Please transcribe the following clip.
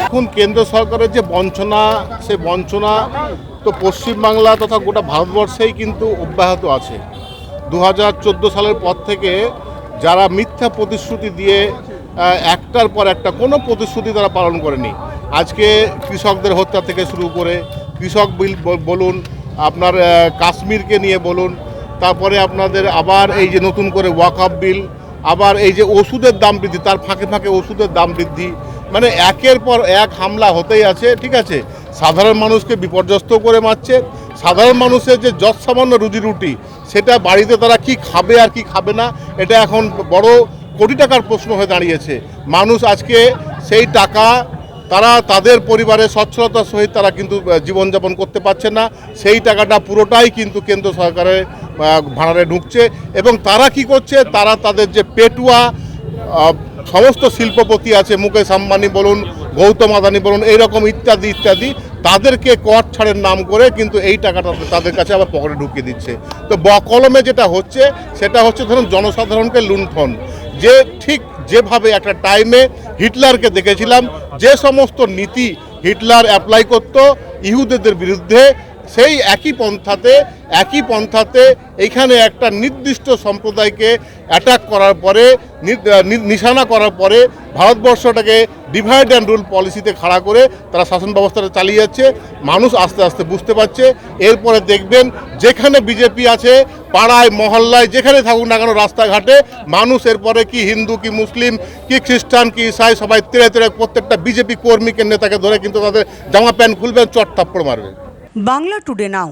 এখন কেন্দ্র সরকারের যে বঞ্চনা, সেই বঞ্চনা তো পশ্চিমবাংলা তথা গোটা ভারতবর্ষেই কিন্তু অব্যাহত আছে। 2014 সালের পর থেকে যারা মিথ্যা প্রতিশ্রুতি দিয়ে একটার পর একটা কোনো প্রতিশ্রুতি তারা পালন করেনি। আজকে কৃষকদের হত্যা থেকে শুরু করে কৃষক বিল বলুন, আপনার কাশ্মীরকে নিয়ে বলুন, তারপরে আপনাদের আবার এই যে নতুন করে ওয়াকআপ বিল, আবার এই যে ওষুধের দাম বৃদ্ধি, তার ফাঁকে ফাঁকে ওষুধের দাম বৃদ্ধি, মানে একের পর এক হামলা হতেই আছে। ঠিক আছে, সাধারণ মানুষকে বিপর্যস্ত করে মারছে। সাধারণ মানুষের যে যৎসামান্য রুজি রুটি, সেটা বাড়িতে তারা কি খাবে আর কি খাবে না, এটা এখন বড় কোটি টাকার প্রশ্ন হয়ে দাঁড়িয়েছে। মানুষ আজকে সেই টাকা তারা তাদের পরিবারের সচ্ছলতার সহিত তারা কিন্তু জীবনযাপন করতে পারছে না। সেই টাকাটা পুরোটাই কিন্তু কেন্দ্র সরকারের ভাড়ারে ঢুকছে। এবং তারা কি করছে, তারা তাদের যে পেটুয়া সমস্ত শিল্পপতি আছে, মুকেশ আম্বানি বলুন, গৌতম আদানি বলুন, এইরকম ইত্যাদি ইত্যাদি, তাদেরকে কর ছাড়ের নাম করে কিন্তু এই টাকাটা তাদের কাছে আবার পকেটে ঢুকিয়ে দিচ্ছে। তো বকলমে যেটা হচ্ছে সেটা হচ্ছে ধরুন জনসাধারণকে লুণ্ঠন। যে ঠিক যেভাবে একটা টাইমে হিটলারকে দেখেছিলাম, যে সমস্ত নীতি হিটলার অ্যাপ্লাই করত ইহুদিদের বিরুদ্ধে, সেই একই পন্থাতে এইখানে একটা নির্দিষ্ট সম্প্রদায়কে অ্যাটাক করার পরে, নিশানা করার পরে ভারতবর্ষটাকে ডিভাইড অ্যান্ড রুল পলিসিতে খাড়া করে তারা শাসন ব্যবস্থাটা চালিয়ে যাচ্ছে। মানুষ আস্তে আস্তে বুঝতে পারছে। এরপরে দেখবেন যেখানে বিজেপি আছে, পাড়ায় মহল্লায় যেখানে থাকুক না কেন, রাস্তাঘাটে মানুষ এরপরে কি হিন্দু কি মুসলিম কি খ্রিস্টান কি ইসাই সবাই তেড়ে তেড়ে প্রত্যেকটা বিজেপি কর্মীকে নেতাকে ধরে কিন্তু তাদের জামা প্যান্ট খুলবেন, চট থাপ্পড় মারবে। বাংলা টুডে নাও